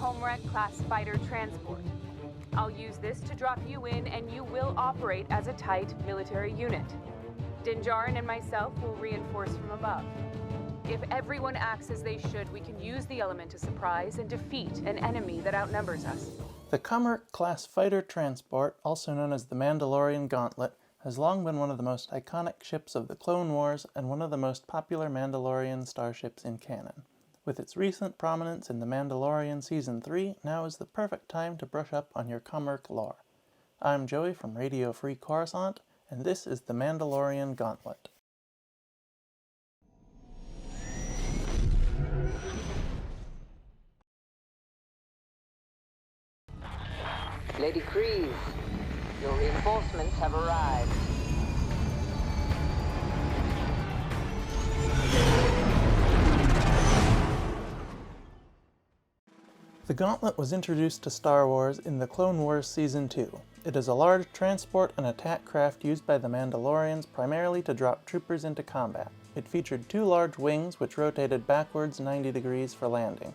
Kom'rk-class Fighter-Transport. I'll use this to drop you in, and you will operate as a tight military unit. Dinjarin and myself will reinforce from above. If everyone acts as they should, we can use the element of surprise and defeat an enemy that outnumbers us. The Kom'rk-class Fighter-Transport, also known as the Mandalorian Gauntlet, has long been one of the most iconic ships of the Clone Wars and one of the most popular Mandalorian starships in canon. With its recent prominence in The Mandalorian Season 3, now is the perfect time to brush up on your Kom'rk lore. I'm Joey from Radio Free Coruscant, and this is the Mandalorian Gauntlet. Lady Kryze, your reinforcements have arrived. The Gauntlet was introduced to Star Wars in the Clone Wars Season 2. It is a large transport and attack craft used by the Mandalorians primarily to drop troopers into combat. It featured two large wings which rotated backwards 90 degrees for landing.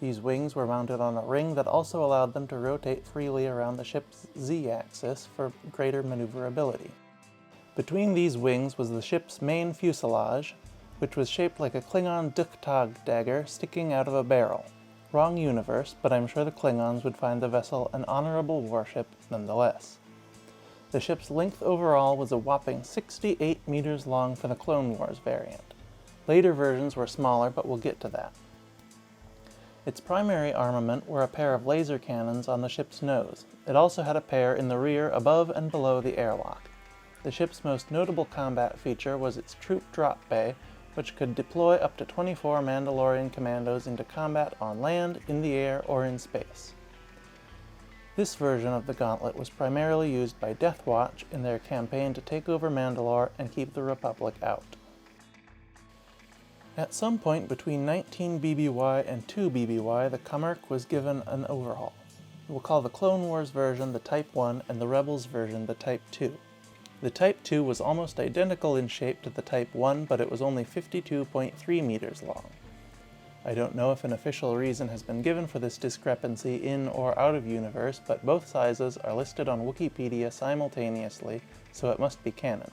These wings were mounted on a ring that also allowed them to rotate freely around the ship's Z-axis for greater maneuverability. Between these wings was the ship's main fuselage, which was shaped like a Klingon Duktag dagger sticking out of a barrel. Wrong universe, but I'm sure the Klingons would find the vessel an honorable warship nonetheless. The ship's length overall was a whopping 68 meters long for the Clone Wars variant. Later versions were smaller, but we'll get to that. Its primary armament were a pair of laser cannons on the ship's nose. It also had a pair in the rear above and below the airlock. The ship's most notable combat feature was its troop drop bay, which could deploy up to 24 Mandalorian commandos into combat on land, in the air, or in space. This version of the Gauntlet was primarily used by Death Watch in their campaign to take over Mandalore and keep the Republic out. At some point between 19 BBY and 2 BBY, the Kom'rk was given an overhaul. We'll call the Clone Wars version the Type 1 and the Rebels version the Type 2. The Type 2 was almost identical in shape to the Type 1, but it was only 52.3 meters long. I don't know if an official reason has been given for this discrepancy in or out of universe, but both sizes are listed on Wikipedia simultaneously, so it must be canon.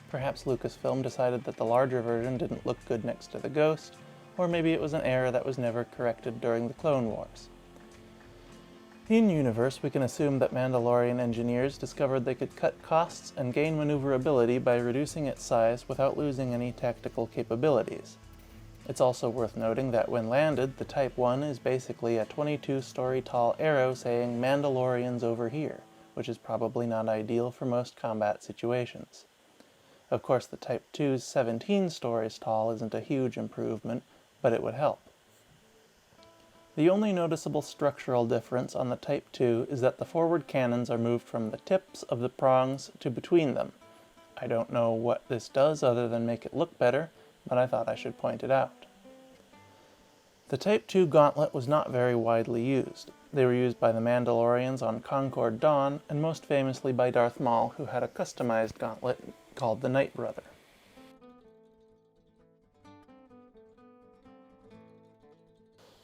Perhaps Lucasfilm decided that the larger version didn't look good next to the Ghost, or maybe it was an error that was never corrected during the Clone Wars. In-universe, we can assume that Mandalorian engineers discovered they could cut costs and gain maneuverability by reducing its size without losing any tactical capabilities. It's also worth noting that when landed, the Type 1 is basically a 22-story tall arrow saying "Mandalorians over here," which is probably not ideal for most combat situations. Of course, the Type 2's 17 stories tall isn't a huge improvement, but it would help. The only noticeable structural difference on the Type 2 is that the forward cannons are moved from the tips of the prongs to between them. I don't know what this does other than make it look better, but I thought I should point it out. The Type 2 Gauntlet was not very widely used. They were used by the Mandalorians on Concord Dawn, and most famously by Darth Maul, who had a customized gauntlet called the Night Brother.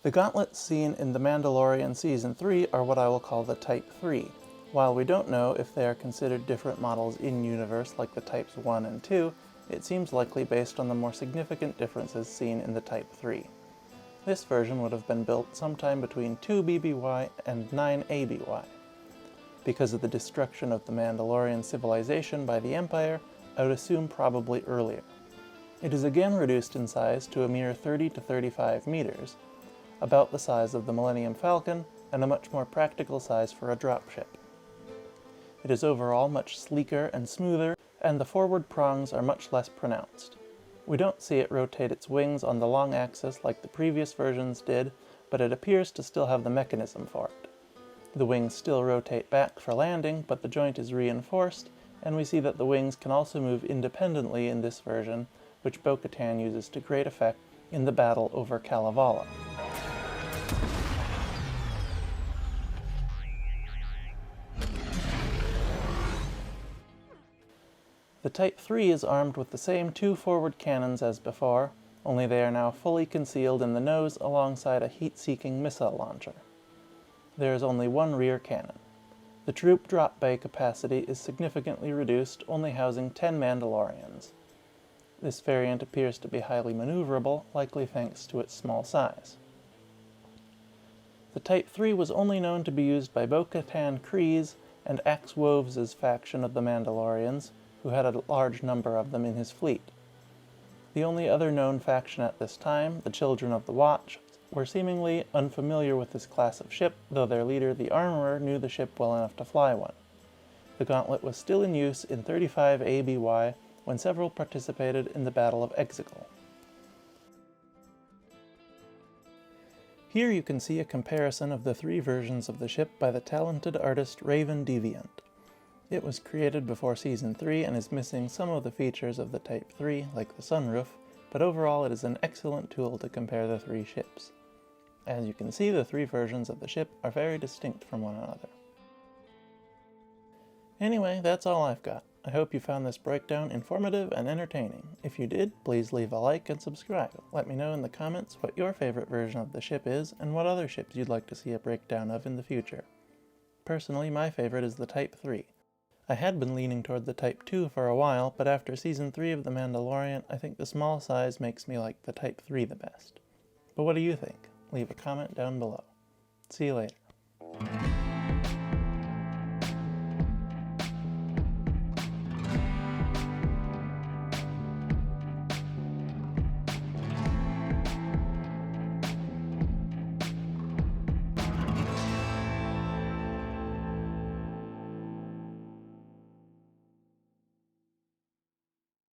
The gauntlets seen in The Mandalorian Season 3 are what I will call the Type 3. While we don't know if they are considered different models in-universe like the Types 1 and 2, it seems likely based on the more significant differences seen in the Type 3. This version would have been built sometime between 2 BBY and 9 ABY. Because of the destruction of the Mandalorian civilization by the Empire, I would assume probably earlier. It is again reduced in size to a mere 30 to 35 meters, about the size of the Millennium Falcon, and a much more practical size for a dropship. It is overall much sleeker and smoother, and the forward prongs are much less pronounced. We don't see it rotate its wings on the long axis like the previous versions did, but it appears to still have the mechanism for it. The wings still rotate back for landing, but the joint is reinforced, and we see that the wings can also move independently in this version, which Bo-Katan uses to great effect in the battle over Kalevala. The Type 3 is armed with the same two forward cannons as before, only they are now fully concealed in the nose alongside a heat-seeking missile launcher. There is only one rear cannon. The troop drop bay capacity is significantly reduced, only housing 10 Mandalorians. This variant appears to be highly maneuverable, likely thanks to its small size. The Type 3 was only known to be used by Bo-Katan Kryze and Axe Woves' faction of the Mandalorians, who had a large number of them in his fleet. The only other known faction at this time, the Children of the Watch, were seemingly unfamiliar with this class of ship, though their leader, the Armorer, knew the ship well enough to fly one. The Gauntlet was still in use in 35 ABY when several participated in the Battle of Exegol. Here you can see a comparison of the three versions of the ship by the talented artist Ravendeviant. It was created before Season 3 and is missing some of the features of the Type 3, like the sunroof, but overall it is an excellent tool to compare the three ships. As you can see, the three versions of the ship are very distinct from one another. Anyway, that's all I've got. I hope you found this breakdown informative and entertaining. If you did, please leave a like and subscribe. Let me know in the comments what your favorite version of the ship is and what other ships you'd like to see a breakdown of in the future. Personally, my favorite is the Type 3. I had been leaning toward the Type 2 for a while, but after Season 3 of The Mandalorian, I think the small size makes me like the Type 3 the best. But what do you think? Leave a comment down below. See you later.